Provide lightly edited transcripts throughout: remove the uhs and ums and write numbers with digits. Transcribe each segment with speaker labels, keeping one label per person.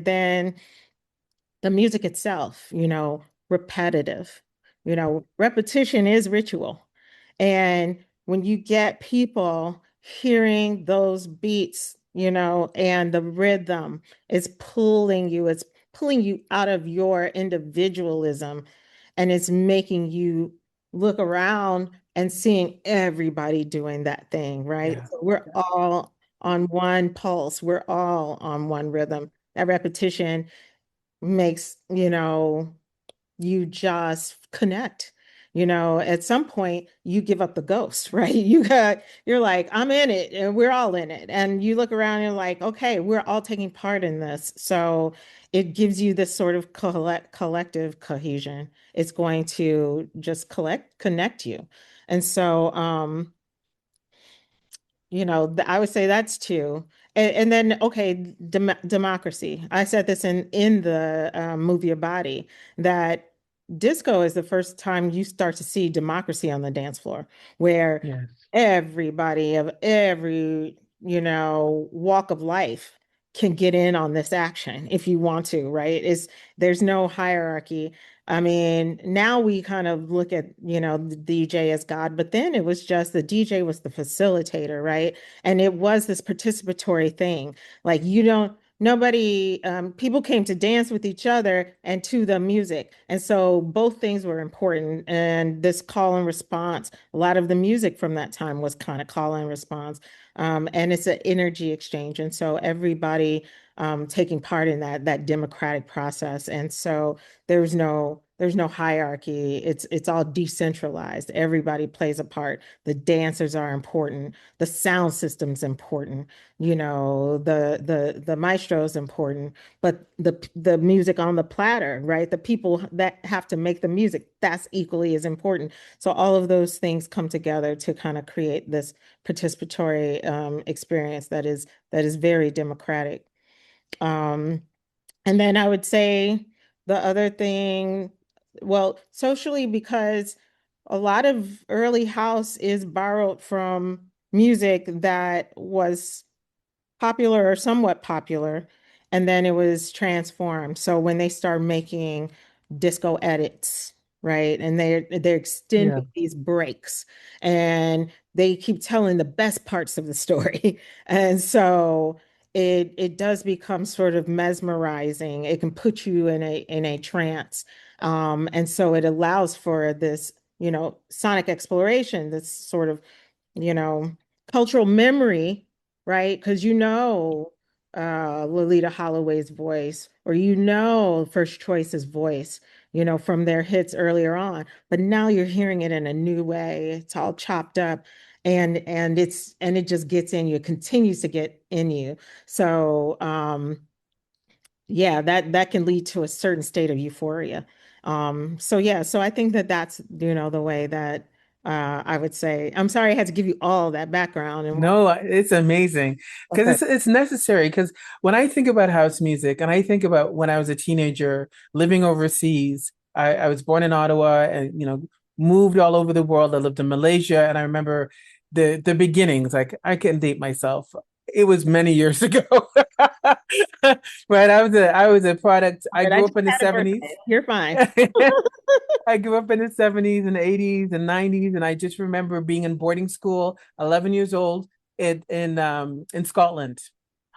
Speaker 1: then the music itself, repetitive. Repetition is ritual. And when you get people hearing those beats, and the rhythm is it's pulling you out of your individualism, and it's making you look around and seeing everybody doing that thing, right?
Speaker 2: Yeah.
Speaker 1: So we're all on one pulse, we're all on one rhythm. That repetition makes, you just connect. At some point you give up the ghost, right? You're like, I'm in it and we're all in it. And you look around and you're like, okay, we're all taking part in this. So it gives you this sort of collective cohesion. It's going to just connect you. And so, I would say that's two. And then, okay, democracy. I said this in the Move Your Body, that disco is the first time you start to see democracy on the dance floor, where
Speaker 2: Yes.
Speaker 1: everybody of every, walk of life can get in on this action if you want to, right? There's no hierarchy. I mean, now we kind of look at, the DJ as God, but then it was just the DJ was the facilitator, right? And it was this participatory thing. Like nobody, people came to dance with each other and to the music. And so both things were important. And this call and response, a lot of the music from that time was kind of call and response. And it's an energy exchange. And so everybody taking part in that democratic process. And so there's no hierarchy. It's all decentralized. Everybody plays a part. The dancers are important. The sound system's important. The maestro is important. But the music on the platter, right? The people that have to make the music, that's equally as important. So all of those things come together to kind of create this participatory experience that is very democratic. Um, and then I would say the other thing, well, socially, because a lot of early house is borrowed from music that was popular or somewhat popular, and then it was transformed. So when they start making disco edits, right, and they're
Speaker 2: Yeah.
Speaker 1: extending these breaks, and they keep telling the best parts of the story, and so it does become sort of mesmerizing. It can put you in a trance, and so it allows for this, sonic exploration, this sort of, you know, cultural memory, right? Because Lolita Holloway's voice, or First Choice's voice, from their hits earlier on. But now you're hearing it in a new way. It's all chopped up, and it just gets in you. It continues to get in you. So yeah, that can lead to a certain state of euphoria. So yeah, so I think that's the way that I would say. I'm sorry I had to give you all that background and
Speaker 2: No, it's amazing because
Speaker 1: okay.
Speaker 2: it's necessary. Because when I think about house music and I think about when I was a teenager living overseas, I was born in Ottawa and moved all over the world. I lived in Malaysia, and I remember the beginnings. Like I can date myself. It was many years ago, right? I was a product. I
Speaker 1: But I
Speaker 2: grew
Speaker 1: just
Speaker 2: up in the
Speaker 1: had a birthday.
Speaker 2: 70s.
Speaker 1: You're fine.
Speaker 2: I grew up in the 70s and 80s and 90s, and I just remember being in boarding school, 11 years old, in Scotland.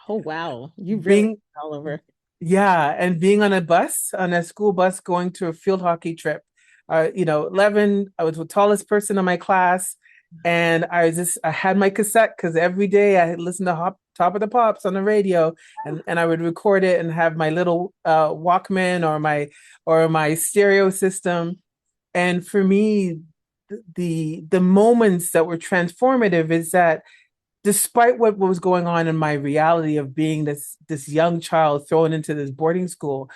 Speaker 1: Oh wow, you really
Speaker 2: Being
Speaker 1: all over.
Speaker 2: Yeah, and being on a bus, on a school bus going to a field hockey trip. 11, I was the tallest person in my class, and I had my cassette because every day I listened to Top of the Pops on the radio, and I would record it and have my little Walkman or my stereo system. And for me, the moments that were transformative is that despite what was going on in my reality of being this young child thrown into this boarding school,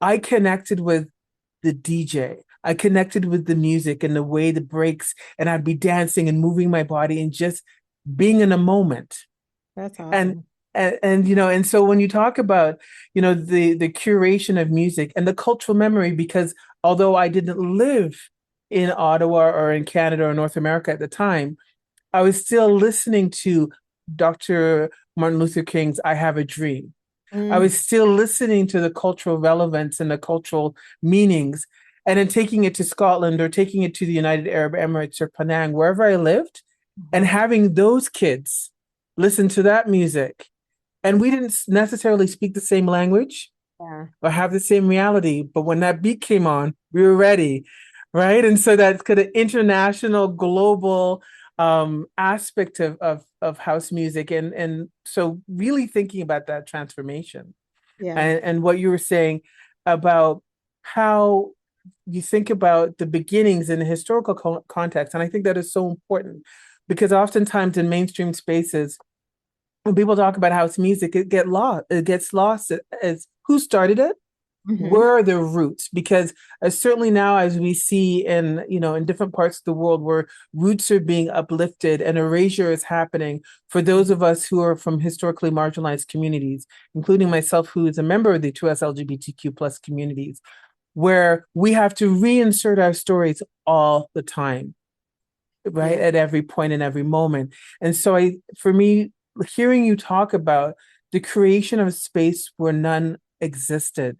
Speaker 2: I connected with the DJ. I connected with the music and the way the breaks, and I'd be dancing and moving my body and just being in a moment.
Speaker 1: That's
Speaker 2: And
Speaker 1: awesome.
Speaker 2: and so when you talk about the curation of music and the cultural memory, because although I didn't live in Ottawa or in Canada or North America at the time, I was still listening to Dr. Martin Luther King's I Have a Dream. I
Speaker 1: Mm,
Speaker 2: was still listening to the cultural relevance and the cultural meanings, and then taking it to Scotland or taking it to the United Arab Emirates or Penang, wherever I lived, and
Speaker 1: mhm.
Speaker 2: having those kids listen to that music. And we didn't necessarily speak the same language
Speaker 1: Yeah.
Speaker 2: or have the same reality, but when that beat came on, we were ready, right? And so that's kind of international, global aspect of house music, and so really thinking about that transformation
Speaker 1: Yeah.
Speaker 2: and what you were saying about how you think about the beginnings in the historical context. And I think that is so important because oftentimes in mainstream spaces, when people talk about house music, it gets lost as who started it,
Speaker 1: Hmm.
Speaker 2: where are the roots? Because certainly now, as we see in in different parts of the world where roots are being uplifted and erasure is happening for those of us who are from historically marginalized communities, including myself, who is a member of the 2S LGBTQ plus communities, where we have to reinsert our stories all the time, right?
Speaker 1: Yeah.
Speaker 2: At every point in every moment. And so for me, hearing you talk about the creation of a space where none existed